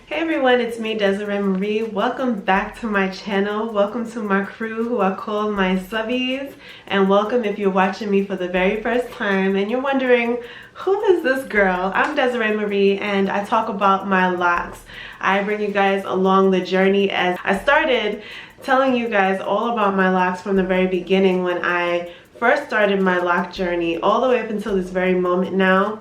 Hey everyone, it's me, Desiree Marie. Welcome back to my channel. Welcome to my crew who I call my subbies. And welcome if you're watching me for the very first time and you're wondering, who is this girl? I'm Desiree Marie and I talk about my locks. I bring you guys along the journey as I started telling you guys all about my locks from the very beginning when I first started my lock journey all the way up until this very moment now.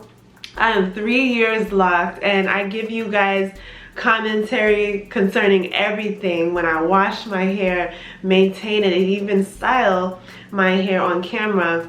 I am 3 years locked and I give you guys commentary concerning everything when I wash my hair, maintain it, and even style my hair on camera.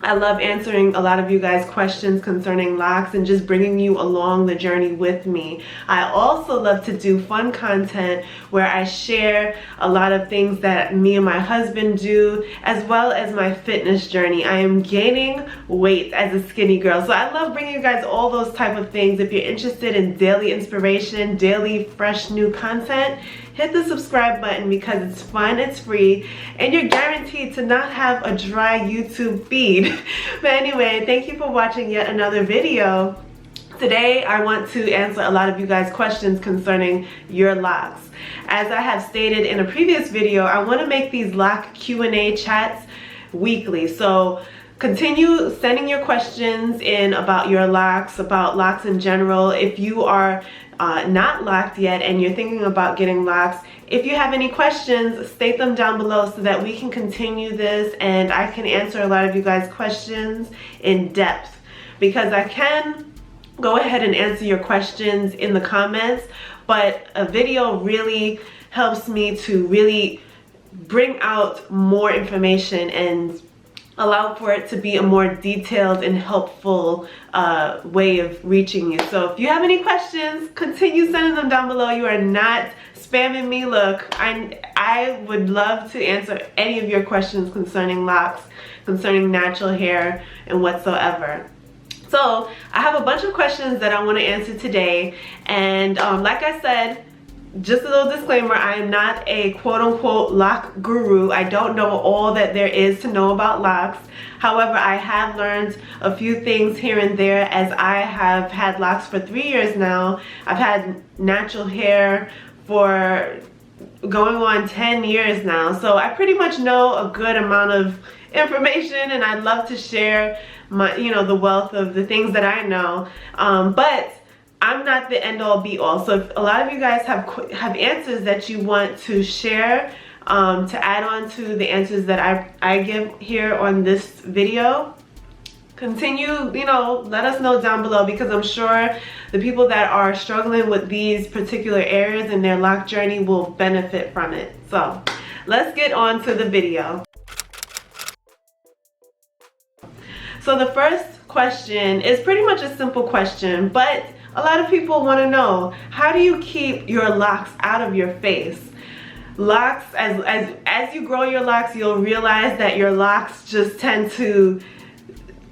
I love answering a lot of you guys' questions concerning locks and just bringing you along the journey with me. I also love to do fun content where I share a lot of things that me and my husband do, as well as my fitness journey. I am gaining weight as a skinny girl, so I love bringing you guys all those type of things. If you're interested in daily inspiration, daily fresh new content, hit the subscribe button because it's fun, it's free, and you're guaranteed to not have a dry YouTube feed. But anyway, thank you for watching yet another video. Today, I want to answer a lot of you guys' questions concerning your locks. As I have stated in a previous video, I want to make these lock Q&A chats weekly. So continue sending your questions in about your locks, about locks in general. If you are not locked yet and you're thinking about getting locks, if you have any questions, state them down below so that we can continue this and I can answer a lot of you guys' questions in depth, because I can go ahead and answer your questions in the comments, but a video really helps me to really bring out more information and allow for it to be a more detailed and helpful way of reaching you. So if you have any questions, continue sending them down below. You are not spamming me. Look, I would love to answer any of your questions concerning locks, concerning natural hair, and whatsoever. So I have a bunch of questions that I want to answer today, and like I said, just a little disclaimer, I am not a quote-unquote lock guru. I don't know all that there is to know about locks. However, I have learned a few things here and there as I have had locks for 3 years now. I've had natural hair for going on 10 years now. So I pretty much know a good amount of information, and I'd love to share my, the wealth of the things that I know. But I'm not the end-all be-all. So if a lot of you guys have answers that you want to share, to add on to the answers that I give here on this video, continue, let us know down below, because I'm sure the people that are struggling with these particular areas in their lock journey will benefit from it. So let's get on to the video. So the first question is pretty much a simple question, but a lot of people want to know, how do you keep your locks out of your face? Locks, as you grow your locks, you'll realize that your locks just tend to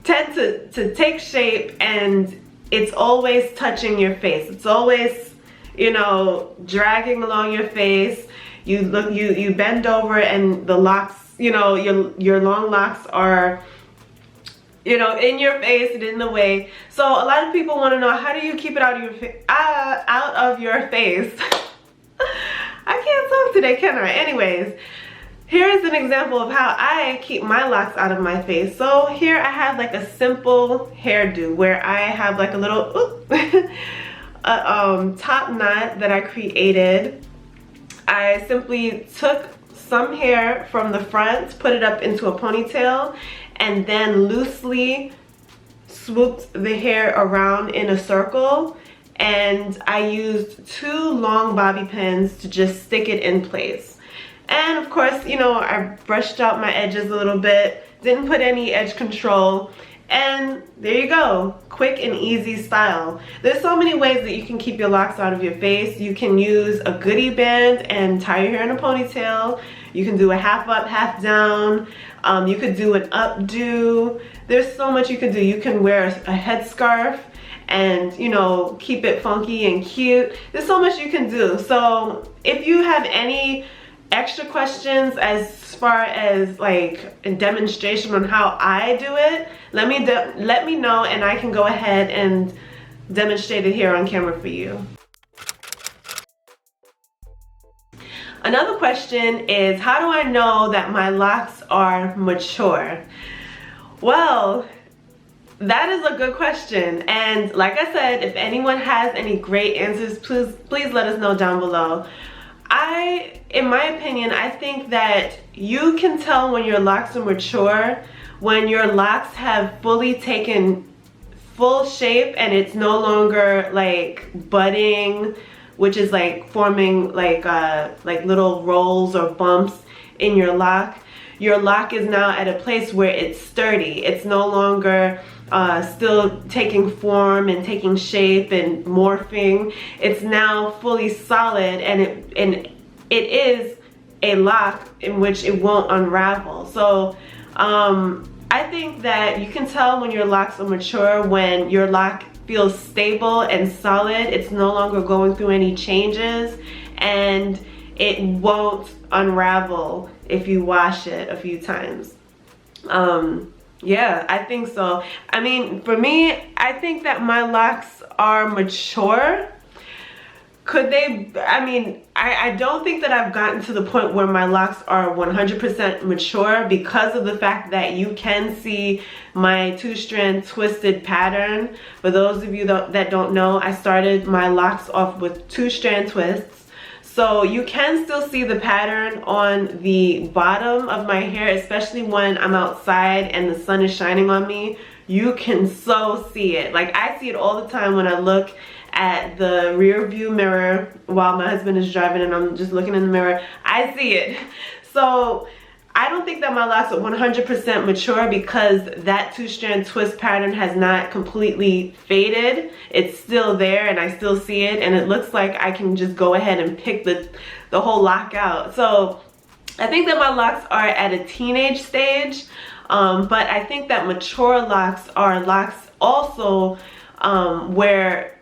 take shape, and it's always touching your face. It's always, dragging along your face. You bend over and the locks, your long locks are in your face and in the way. So a lot of people want to know, how do you keep it out of your face? I can't talk today, can I? Anyways, here is an example of how I keep my locks out of my face. So here I have like a simple hairdo where I have like a little top knot that I created. I simply took some hair from the front, put it up into a ponytail, and then loosely swooped the hair around in a circle, and I used 2 long bobby pins to just stick it in place. And of course, I brushed out my edges a little bit, didn't put any edge control, and there you go, quick and easy style. There's so many ways that you can keep your locks out of your face. You can use a goodie band and tie your hair in a ponytail. You can do a half up, half down. You could do an updo. There's so much you can do. You can wear a headscarf and keep it funky and cute. There's so much you can do. So if you have any extra questions as far as like a demonstration on how I do it, let me know and I can go ahead and demonstrate it here on camera for you. Another question is, how do I know that my locks are mature? Well, that is a good question, and like I said, if anyone has any great answers, please let us know down below. In my opinion, I think that you can tell when your locks are mature when your locks have fully taken full shape and it's no longer like budding, which is like forming like little rolls or bumps in your lock. Your lock is now at a place where it's sturdy. It's no longer still taking form and taking shape and morphing. It's now fully solid, and it is a lock in which it won't unravel. So I think that you can tell when your locks are mature when your lock feels stable and solid. It's no longer going through any changes, and it won't unravel if you wash it a few times. Yeah, I think so. I mean, for me, I think that my locks are mature. Could they, I mean, I don't think that I've gotten to the point where my locks are 100% mature, because of the fact that you can see my 2-strand twisted pattern. For those of you that don't know, I started my locks off with 2-strand twists. So you can still see the pattern on the bottom of my hair, especially when I'm outside and the sun is shining on me. You can so see it. Like, I see it all the time when I look at the rear view mirror while my husband is driving and I'm just looking in the mirror. I see it. So I don't think that my locks are 100% mature, because that 2-strand twist pattern has not completely faded. It's still there and I still see it, and it looks like I can just go ahead and pick the whole lock out. So I think that my locks are at a teenage stage, but I think that mature locks are locks also where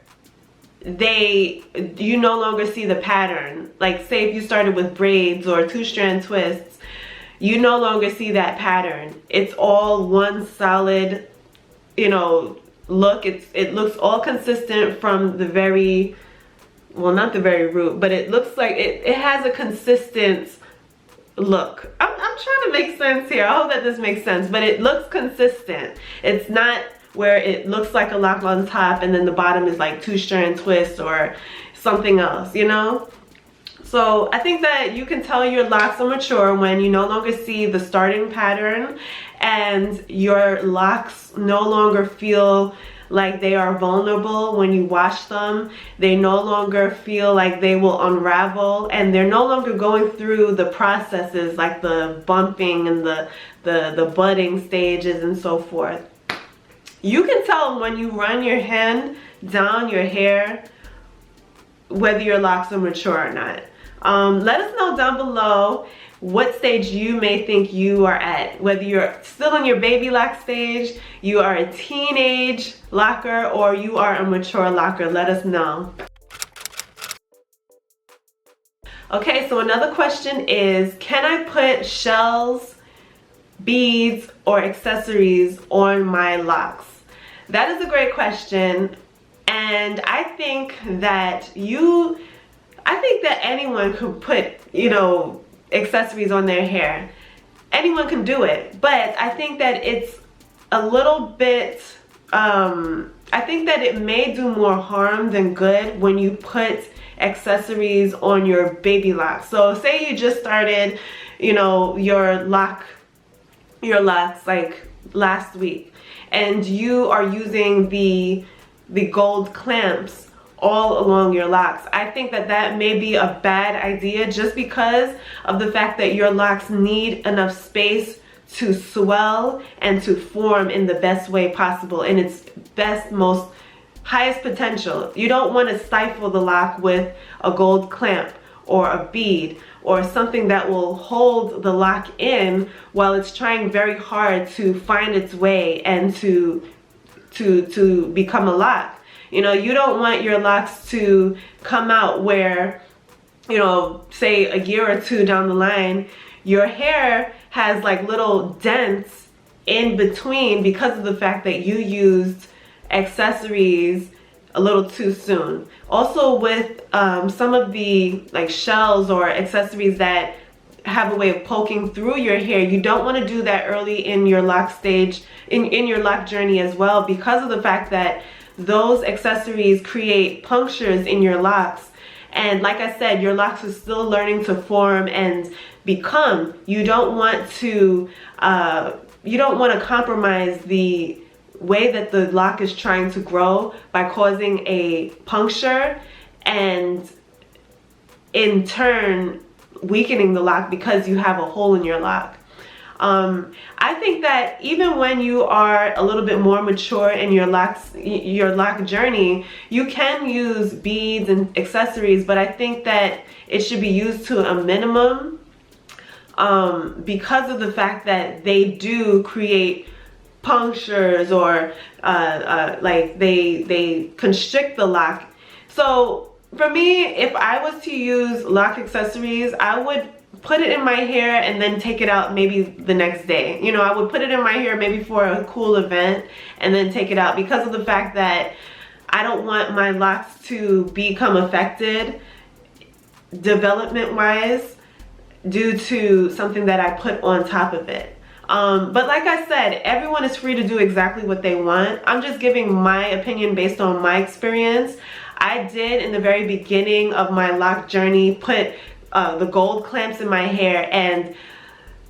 you no longer see the pattern. Like, say if you started with braids or 2-strand twists, you no longer see that pattern. It's all one solid, you know, look. It looks all consistent from the very, well, not the very root, but it looks like it has a consistent look. I'm trying to make sense here. I hope that this makes sense, but it looks consistent. It's not where it looks like a lock on top and then the bottom is like 2-strand twist or something else, you know? So I think that you can tell your locks are mature when you no longer see the starting pattern and your locks no longer feel like they are vulnerable when you wash them. They no longer feel like they will unravel, and they're no longer going through the processes like the bumping and the budding stages and so forth. You can tell when you run your hand down your hair whether your locks are mature or not. Let us know down below what stage you may think you are at, whether you're still in your baby lock stage, you are a teenage locker, or you are a mature locker. Let us know. Okay, so another question is, can I put shells, beads, or accessories on my locks? That is a great question, and I think that anyone could put, you know, accessories on their hair. Anyone can do it, but I think that it's a little bit, I think that it may do more harm than good when you put accessories on your baby locks. So say you just started, you know, your locks like last week, and you are using the gold clamps all along your locks. I think that that may be a bad idea, just because of the fact that your locks need enough space to swell and to form in the best way possible, in its best, most highest potential. You don't want to stifle the lock with a gold clamp or a bead or something that will hold the lock in while it's trying very hard to find its way and to become a lock. You know, you don't want your locks to come out where, you know, say a year or two down the line, your hair has like little dents in between because of the fact that you used accessories a little too soon. Also with some of the like shells or accessories that have a way of poking through your hair, you don't want to do that early in your lock stage, in your lock journey as well, because of the fact that those accessories create punctures in your locks. And like I said, your locks are still learning to form and become. You don't want to compromise the way that the lock is trying to grow by causing a puncture and in turn weakening the lock because you have a hole in your lock. I think that even when you are a little bit more mature in your lock journey, you can use beads and accessories, but I think that it should be used to a minimum because of the fact that they do create punctures or like they constrict the lock. So for me, if I was to use lock accessories, I would put it in my hair and then take it out maybe the next day. You know, I would put it in my hair maybe for a cool event and then take it out, because of the fact that I don't want my locks to become affected development wise due to something that I put on top of it. But like I said, everyone is free to do exactly what they want. I'm just giving my opinion based on my experience. I did, in the very beginning of my lock journey, put the gold clamps in my hair, and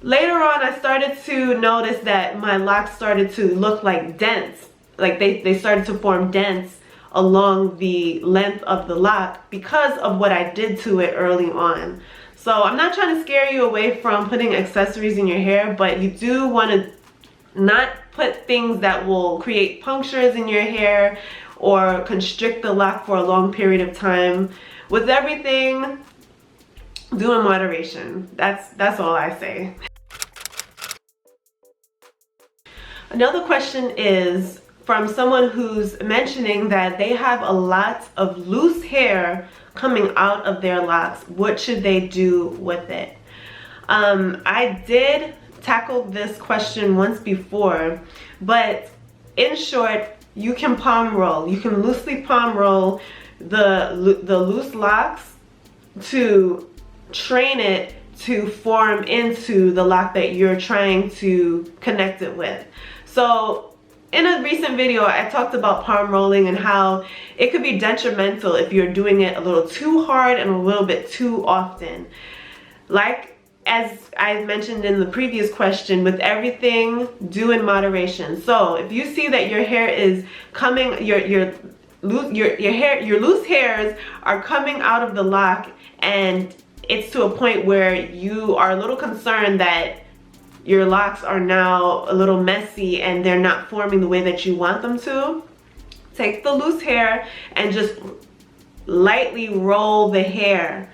later on I started to notice that my locks started to look like dents. Like they started to form dents along the length of the lock because of what I did to it early on. So I'm not trying to scare you away from putting accessories in your hair, but you do want to not put things that will create punctures in your hair or constrict the lock for a long period of time. With everything, do in moderation. That's all I say. Another question is from someone who's mentioning that they have a lot of loose hair coming out of their locks. What should they do with it? I did tackle this question once before, but in short, you can palm roll. You can loosely palm roll the loose locks to train it to form into the lock that you're trying to connect it with. So in a recent video, I talked about palm rolling and how it could be detrimental if you're doing it a little too hard and a little bit too often. Like as I mentioned in the previous question, with everything, do in moderation. So if you see that your hair is coming, your loose hairs are coming out of the lock, and it's to a point where you are a little concerned that your locks are now a little messy and they're not forming the way that you want them to, take the loose hair and just lightly roll the hair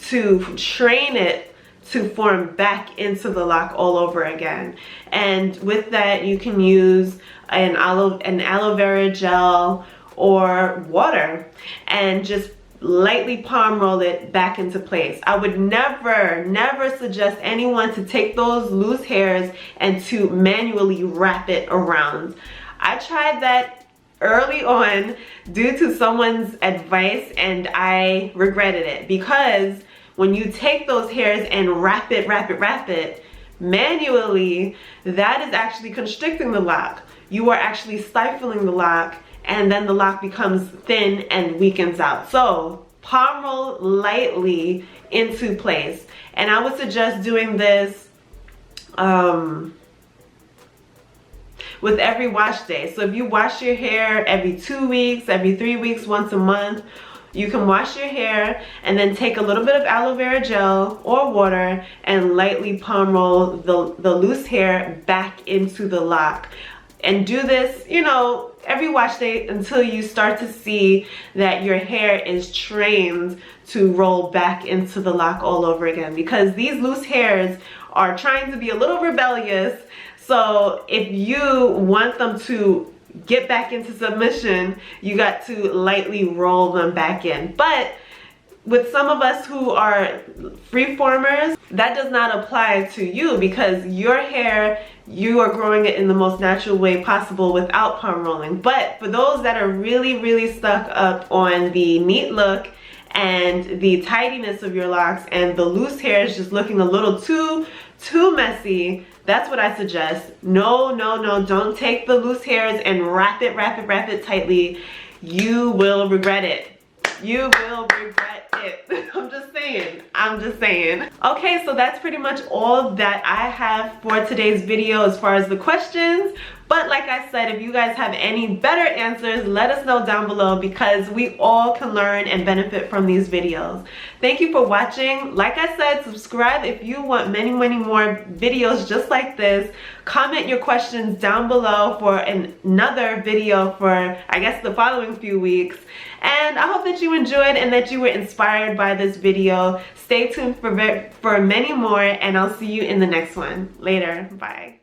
to train it to form back into the lock all over again. And with that, you can use an aloe vera gel or water and just lightly palm roll it back into place. I would never suggest anyone to take those loose hairs and to manually wrap it around. I tried that early on due to someone's advice, and I regretted it, because when you take those hairs and wrap it manually, that is actually constricting the lock. You are actually stifling the lock, and then the lock becomes thin and weakens out. So palm roll lightly into place. And I would suggest doing this with every wash day. So if you wash your hair every 2 weeks, every 3 weeks, once a month, you can wash your hair and then take a little bit of aloe vera gel or water and lightly palm roll the loose hair back into the lock. And do this, you know, every wash day until you start to see that your hair is trained to roll back into the lock all over again, because these loose hairs are trying to be a little rebellious. So if you want them to get back into submission, you got to lightly roll them back in. But with some of us who are freeformers, that does not apply to you, because your hair you are growing it in the most natural way possible without palm rolling. But for those that are really stuck up on the neat look and the tidiness of your locks and the loose hair is just looking a little too messy, that's what I suggest. No, don't take the loose hairs and wrap it tightly. You will regret it. You will regret it. I'm just saying. Okay, so that's pretty much all that I have for today's video as far as the questions. But like I said, if you guys have any better answers, let us know down below, because we all can learn and benefit from these videos. Thank you for watching. Like I said, subscribe if you want many more videos just like this. Comment your questions down below for another video for, I guess, the following few weeks. And I hope that you enjoyed and that you were inspired by this video. Stay tuned for many more, and I'll see you in the next one. Later. Bye.